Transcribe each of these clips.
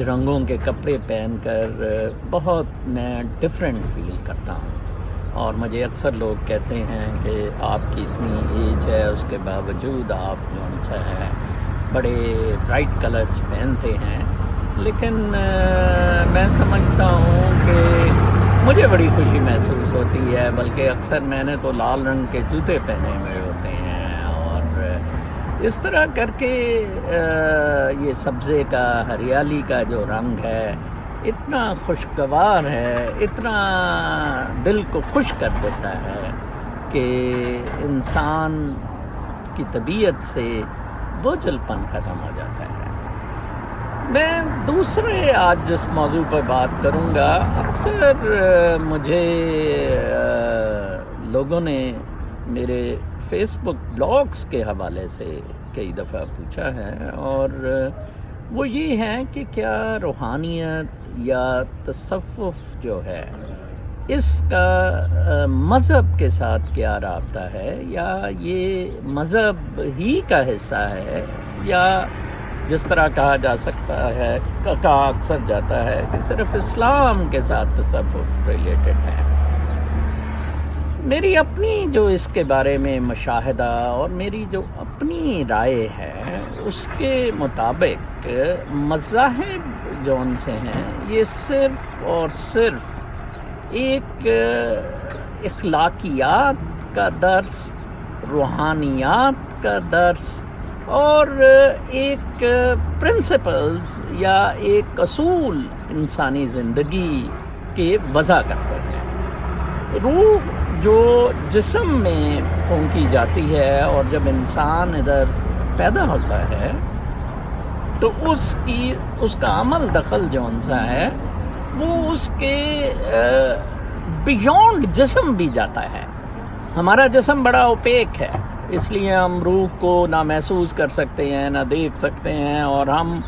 رنگوں کے کپڑے پہن کر بہت میں ڈفرینٹ فیل کرتا ہوں. اور مجھے اکثر لوگ کہتے ہیں کہ آپ کی اتنی ایج ہے اس کے باوجود آپ جو سا ہے بڑے برائٹ کلرز پہنتے ہیں. لیکن میں سمجھتا ہوں کہ مجھے بڑی خوشی محسوس ہوتی ہے، بلکہ اکثر میں نے تو لال رنگ کے جوتے پہنے ہوئے ہوتے ہیں، اور اس طرح کر کے یہ سبزے کا، ہریالی کا جو رنگ ہے اتنا خوشگوار ہے، اتنا دل کو خوش کر دیتا ہے کہ انسان کی طبیعت سے بوجھل پن ختم ہو جاتا ہے. میں دوسرے آج جس موضوع پر بات کروں گا، اکثر مجھے لوگوں نے میرے فیس بک بلاگز کے حوالے سے کئی دفعہ پوچھا ہے، اور وہ یہ ہے کہ کیا روحانیت یا تصوف جو ہے اس کا مذہب کے ساتھ کیا رابطہ ہے، یا یہ مذہب ہی کا حصہ ہے، یا جس طرح کہا جا سکتا ہے، کہا اکثر جاتا ہے کہ صرف اسلام کے ساتھ تصوف ریلیٹڈ ہے. میری اپنی جو اس کے بارے میں مشاہدہ اور میری جو اپنی رائے ہے اس کے مطابق مذاہب جو ان سے ہیں یہ صرف اور صرف ایک اخلاقیات کا درس، روحانیات کا درس اور ایک پرنسپلز یا ایک اصول انسانی زندگی کے وضع کرتے ہیں. روح جو جسم میں پھونکی جاتی ہے اور جب انسان ادھر پیدا ہوتا ہے تو اس کا عمل دخل جو سا ہے وہ اس کے بیونڈ جسم بھی جاتا ہے. ہمارا جسم بڑا اوپیک ہے، اس لیے ہم روح کو نہ محسوس کر سکتے ہیں نہ دیکھ سکتے ہیں، اور ہم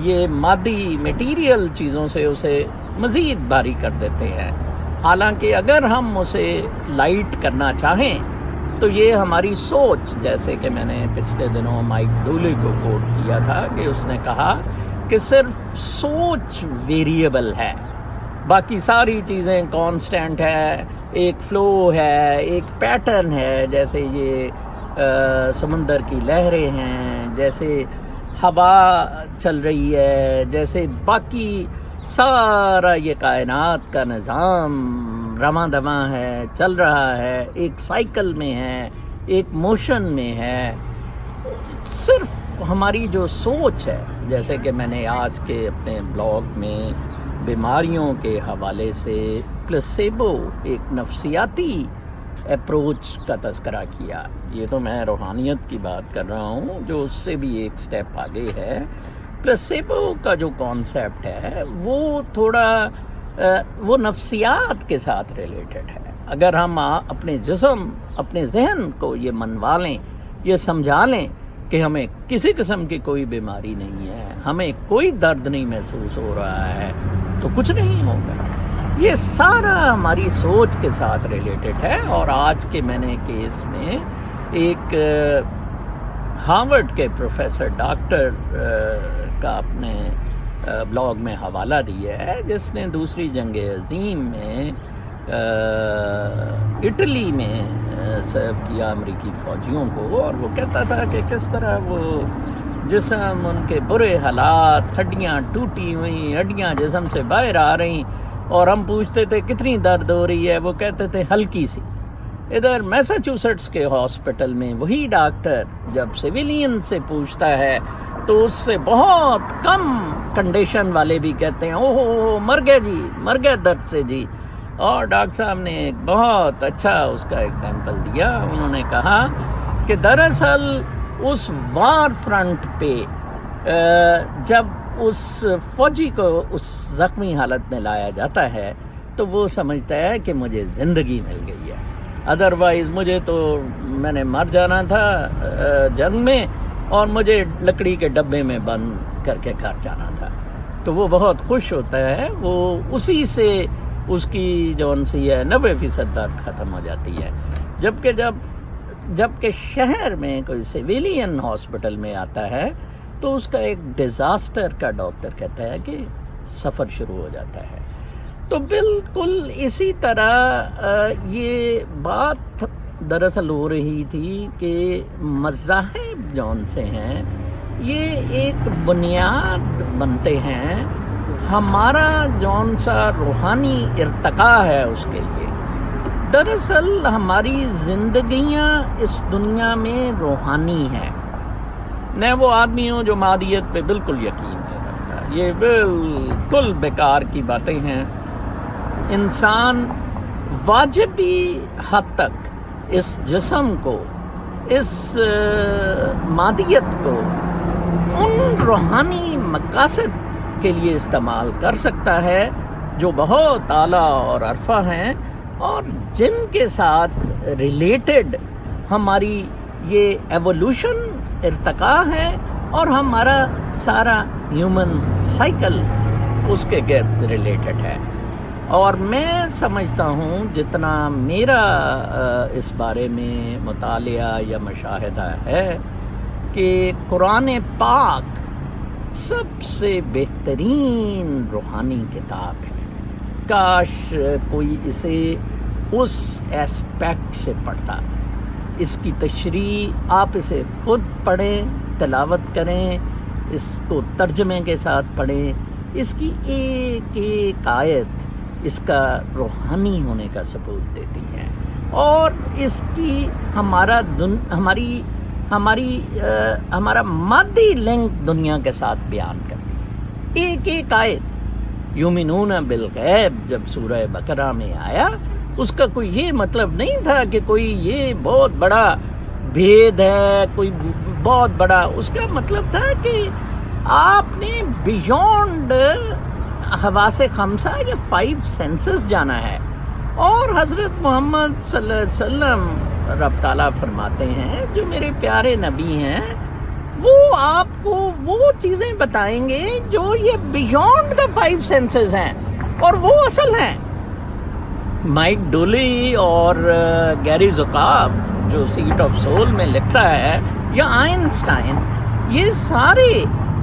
یہ مادی میٹیریل چیزوں سے اسے مزید بھاری کر دیتے ہیں. حالانکہ اگر ہم اسے لائٹ کرنا چاہیں تو یہ ہماری سوچ، جیسے کہ میں نے پچھلے دنوں مائک ڈولے کو کوٹ کیا تھا کہ اس نے کہا کہ صرف سوچ ویریبل ہے، باقی ساری چیزیں کانسٹنٹ ہے، ایک فلو ہے، ایک پیٹرن ہے. جیسے یہ سمندر کی لہریں ہیں، جیسے ہوا چل رہی ہے، جیسے باقی سارا یہ کائنات کا نظام رواں دواں ہے، چل رہا ہے، ایک سائیکل میں ہے، ایک موشن میں ہے. صرف ہماری جو سوچ ہے، جیسے کہ میں نے آج کے اپنے بلاگ میں بیماریوں کے حوالے سے پلیسیبو ایک نفسیاتی اپروچ کا تذکرہ کیا. یہ تو میں روحانیت کی بات کر رہا ہوں جو اس سے بھی ایک سٹیپ آگے ہے. پلیسیبو کا جو کانسیپٹ ہے وہ تھوڑا وہ نفسیات کے ساتھ ریلیٹڈ ہے. اگر ہم اپنے جسم، اپنے ذہن کو یہ منوا لیں، یہ سمجھا لیں کہ ہمیں کسی قسم کی کوئی بیماری نہیں ہے، ہمیں کوئی درد نہیں محسوس ہو رہا ہے، تو کچھ نہیں ہوگا. یہ سارا ہماری سوچ کے ساتھ ریلیٹڈ ہے. اور آج کے میں نے کیس میں ایک ہارورڈ کے پروفیسر ڈاکٹر کا اپنے بلاگ میں حوالہ دیا ہے، جس نے دوسری جنگ عظیم میں اٹلی میں سرو کیا امریکی فوجیوں کو، اور وہ کہتا تھا کہ کس طرح وہ جسم، ان کے برے حالات، ہڈیاں ٹوٹی ہوئی، ہڈیاں جسم سے باہر آ رہی، اور ہم پوچھتے تھے کتنی درد ہو رہی ہے، وہ کہتے تھے ہلکی سی. ادھر میساچوسٹس کے ہاسپٹل میں وہی ڈاکٹر جب سویلین سے پوچھتا ہے تو اس سے بہت کم کنڈیشن والے بھی کہتے ہیں اوہ مر گئے جی، مر گئے درد سے جی. اور ڈاکٹر صاحب نے ایک بہت اچھا اس کا ایگزامپل دیا. انہوں نے کہا کہ دراصل اس وار فرنٹ پہ جب اس فوجی کو اس زخمی حالت میں لایا جاتا ہے تو وہ سمجھتا ہے کہ مجھے زندگی مل گئی ہے، ادروائز مجھے تو میں نے مر جانا تھا جنگ میں، اور مجھے لکڑی کے ڈبے میں بند کر کے گھر جانا تھا. تو وہ بہت خوش ہوتا ہے، وہ اسی سے اس کی جو انسی ہے 90% درد ختم ہو جاتی ہے. جبکہ شہر میں کوئی سویلین ہاسپٹل میں آتا ہے تو اس کا ایک ڈیزاسٹر کا ڈاکٹر کہتا ہے کہ سفر شروع ہو جاتا ہے. تو بالکل اسی طرح یہ بات دراصل ہو رہی تھی کہ مذاہب جون سے ہیں یہ ایک بنیاد بنتے ہیں ہمارا جون سا روحانی ارتقاء ہے اس کے لیے. دراصل ہماری زندگیاں اس دنیا میں روحانی ہیں. میں وہ آدمی ہوں جو مادیت پہ بالکل یقین نہیں رکھتا. یہ بالکل بیکار کی باتیں ہیں. انسان واجبی حد تک اس جسم کو، اس مادیت کو ان روحانی مقاصد کے لیے استعمال کر سکتا ہے جو بہت اعلیٰ اور عرفہ ہیں اور جن کے ساتھ ریلیٹڈ ہماری یہ ایوولوشن ارتقاء ہے اور ہمارا سارا ہیومن سائیکل اس کے گرد ریلیٹڈ ہے. اور میں سمجھتا ہوں جتنا میرا اس بارے میں مطالعہ یا مشاہدہ ہے کہ قرآن پاک سب سے بہترین روحانی کتاب ہے. کاش کوئی اسے اس ایسپیکٹ سے پڑھتا. اس کی تشریح آپ اسے خود پڑھیں، تلاوت کریں، اس کو ترجمے کے ساتھ پڑھیں. اس کی ایک ایک آیت اس کا روحانی ہونے کا ثبوت دیتی ہے اور اس کی ہمارا مادی لنک دنیا کے ساتھ بیان کرتی ہے. ایک ایک آیت. یؤمنون بالغیب جب سورہ بقرہ میں آیا اس کا کوئی یہ مطلب نہیں تھا کہ کوئی یہ بہت بڑا بھید ہے، کوئی بہت بڑا. اس کا مطلب تھا کہ آپ نے بیونڈ حواس خمسہ یا 5 سینسز جانا ہے. اور حضرت محمد صلی اللہ علیہ وسلم رب تعالیٰ فرماتے ہیں جو میرے پیارے نبی ہیں وہ آپ کو وہ چیزیں بتائیں گے جو یہ بیونڈ دا 5 سینسز ہیں اور وہ اصل ہیں. مائک ڈولی اور گیری زکاف جو سیٹ آف سول میں لکھتا ہے یا آئنسٹائن، یہ سارے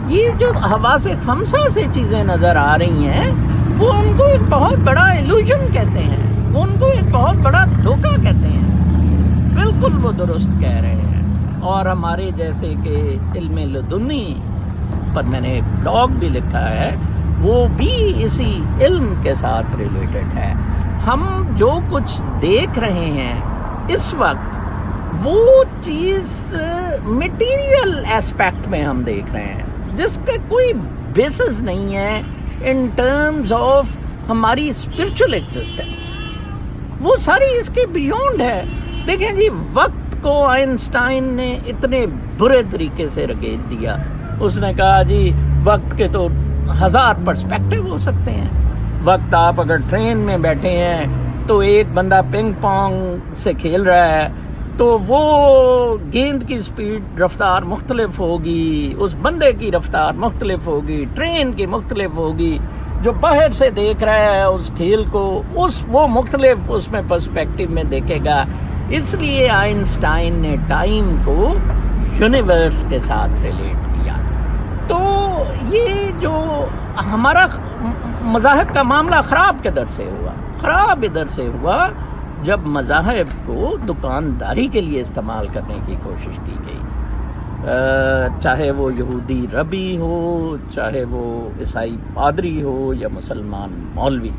یہ جو حواس خمسہ سے چیزیں نظر آ رہی ہیں وہ ان کو ایک بہت بڑا ایلوژن کہتے ہیں، وہ ان کو ایک بہت بڑا دھوکہ کہتے ہیں. بالکل وہ درست کہہ رہے ہیں. اور ہمارے جیسے کہ علم لدنی پر میں نے ایک بلاگ بھی لکھا ہے وہ بھی اسی علم کے ساتھ ریلیٹڈ ہے. ہم جو کچھ دیکھ رہے ہیں اس وقت وہ چیز مٹیریل ایسپیکٹ میں ہم دیکھ رہے ہیں جس کا کوئی بیسس نہیں ہے ان ٹرمز آف ہماری اسپرچل ایگزسٹنس. وہ ساری اس کے بیونڈ ہے. دیکھیں جی وقت کو آئنسٹائن نے اتنے برے طریقے سے رگیٹ دیا. اس نے کہا جی وقت کے تو 1000 پرسپیکٹیو ہو سکتے ہیں. وقت آپ اگر ٹرین میں بیٹھے ہیں تو ایک بندہ پنگ پونگ سے کھیل رہا ہے تو وہ گیند کی سپیڈ رفتار مختلف ہوگی، اس بندے کی رفتار مختلف ہوگی، ٹرین کی مختلف ہوگی. جو باہر سے دیکھ رہا ہے اس کھیل کو وہ مختلف اس میں پرسپیکٹیو میں دیکھے گا. اس لیے آئنسٹائن نے ٹائم کو یونیورس کے ساتھ ریلیٹ کیا. تو یہ جو ہمارا مذاہب کا معاملہ خراب کدھر سے ہوا؟ خراب ادھر سے ہوا جب مذاہب کو دکانداری کے لیے استعمال کرنے کی کوشش کی گئی. چاہے وہ یہودی ربی ہو، چاہے وہ عیسائی پادری ہو یا مسلمان مولوی،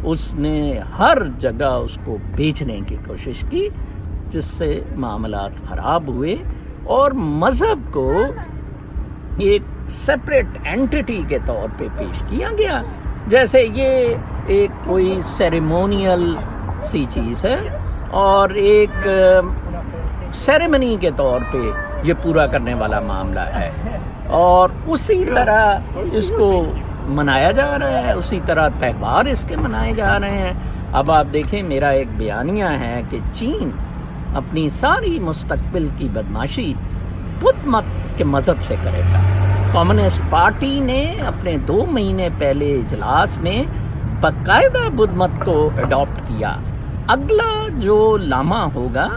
اس نے ہر جگہ اس کو بیچنے کی کوشش کی جس سے معاملات خراب ہوئے اور مذہب کو ایک سیپریٹ اینٹی کے طور پہ پیش کیا گیا جیسے یہ ایک کوئی سیریمونیل سی چیز ہے اور ایک سیریمنی کے طور پہ یہ پورا کرنے والا معاملہ ہے اور اسی طرح اس کو منایا جا رہا ہے، اسی طرح تہوار اس کے منائے جا رہے ہیں. اب آپ دیکھیں میرا ایک بیانیہ ہے کہ چین اپنی ساری مستقبل کی بدماشی بدھ مت کے مذہب سے کرے گا. کمیونسٹ پارٹی نے اپنے 2 مہینے پہلے اجلاس میں باقاعدہ بدھ مت کو اڈاپٹ کیا. اگلا جو لاما ہوگا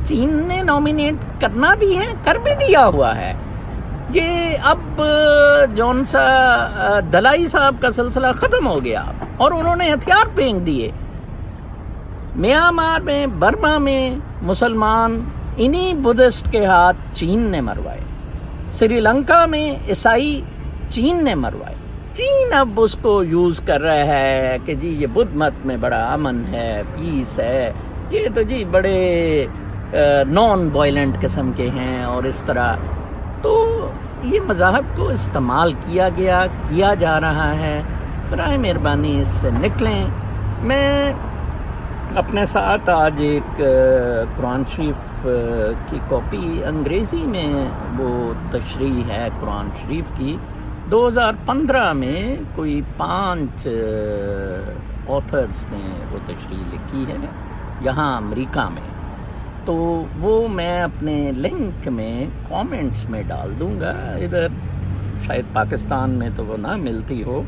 چین نے نامینیٹ کرنا بھی ہے، کر بھی دیا ہوا ہے. یہ اب جون سا دلائی صاحب کا سلسلہ ختم ہو گیا اور انہوں نے ہتھیار پھینک دیے. میانمار میں، برما میں مسلمان انہی بدھسٹ کے ہاتھ چین نے مروائے. سری لنکا میں عیسائی چین نے مروائے. چین اب اس کو یوز کر رہا ہے کہ جی یہ بدھ مت میں بڑا امن ہے، پیس ہے، یہ تو جی بڑے نان وائلنٹ قسم کے ہیں اور اس طرح. تو یہ مذاہب کو استعمال کیا جا رہا ہے. برائے مہربانی اس سے نکلیں. میں اپنے ساتھ آج ایک قرآن شریف کی کاپی انگریزی میں وہ تشریح ہے قرآن شریف کی. 2015 میں کوئی 5 آتھرز نے وہ تشریح لکھی ہے یہاں امریکہ میں. تو وہ میں اپنے لنک میں کامنٹس میں ڈال دوں گا. ادھر شاید پاکستان میں تو وہ نہ ملتی ہو.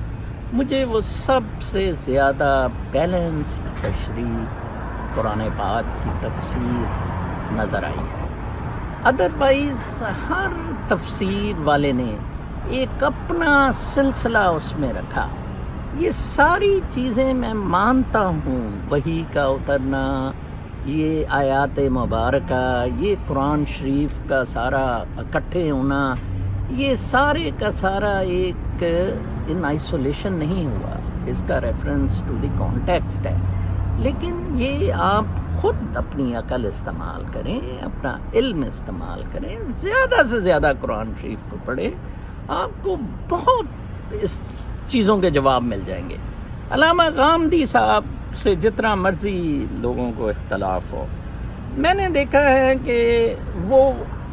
مجھے وہ سب سے زیادہ بیلنسڈ تشریح قرآن پاک کی تفسیر نظر آئی ہے. ادروائز ہر تفسیر والے نے ایک اپنا سلسلہ اس میں رکھا. یہ ساری چیزیں میں مانتا ہوں، وحی کا اترنا، یہ آیات مبارکہ، یہ قرآن شریف کا سارا اکٹھے ہونا، یہ سارے کا سارا ایک ان آئسولیشن نہیں ہوا. اس کا ریفرنس ٹو دی کانٹیکسٹ ہے. لیکن یہ آپ خود اپنی عقل استعمال کریں، اپنا علم استعمال کریں، زیادہ سے زیادہ قرآن شریف کو پڑھیں. آپ کو بہت اس چیزوں کے جواب مل جائیں گے. علامہ غامدی صاحب سے جتنا مرضی لوگوں کو اختلاف ہو، میں نے دیکھا ہے کہ وہ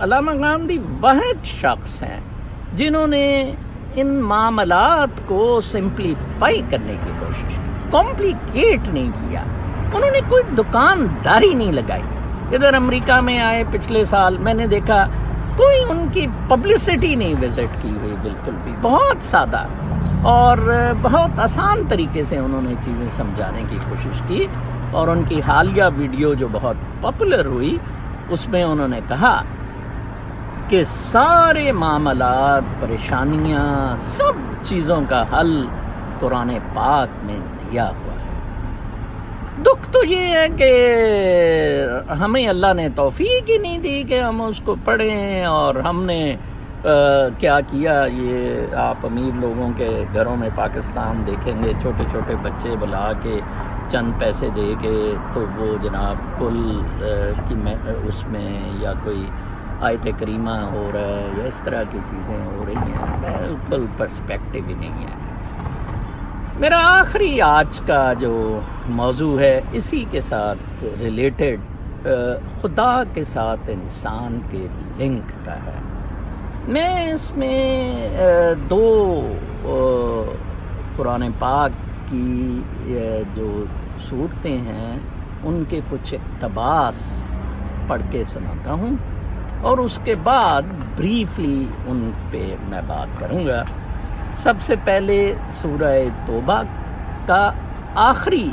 علامہ غامدی واحد شخص ہیں جنہوں نے ان معاملات کو سمپلیفائی کرنے کی کوشش کی، کمپلیکیٹ نہیں کیا. انہوں نے کوئی دکانداری نہیں لگائی. ادھر امریکہ میں آئے پچھلے سال، میں نے دیکھا کوئی ان کی پبلسٹی نہیں وزٹ کی ہوئی، بالکل بھی. بہت سادہ اور بہت آسان طریقے سے انہوں نے چیزیں سمجھانے کی کوشش کی. اور ان کی حالیہ ویڈیو جو بہت پاپولر ہوئی، اس میں انہوں نے کہا کہ سارے معاملات، پریشانیاں، سب چیزوں کا حل قرآن پاک میں دیا ہوا ہے. دکھ تو یہ ہے کہ ہمیں اللہ نے توفیق ہی نہیں دی کہ ہم اس کو پڑھیں. اور ہم نے کیا کیا، یہ آپ امیر لوگوں کے گھروں میں پاکستان دیکھیں گے، چھوٹے چھوٹے بچے بلا کے چند پیسے دے کے تو وہ جناب کل کی اس میں یا کوئی آیت کریمہ ہو رہا ہے یا اس طرح کی چیزیں ہو رہی ہیں. بالکل پرسپیکٹو ہی نہیں ہے. میرا آخری آج کا جو موضوع ہے اسی کے ساتھ ریلیٹڈ خدا کے ساتھ انسان کے لنک کا ہے. میں اس میں 2 قرآن پاک کی جو صورتیں ہیں ان کے کچھ اقتباس پڑھ کے سناتا ہوں اور اس کے بعد بریفلی ان پہ میں بات کروں گا. سب سے پہلے سورہ توبہ کا آخری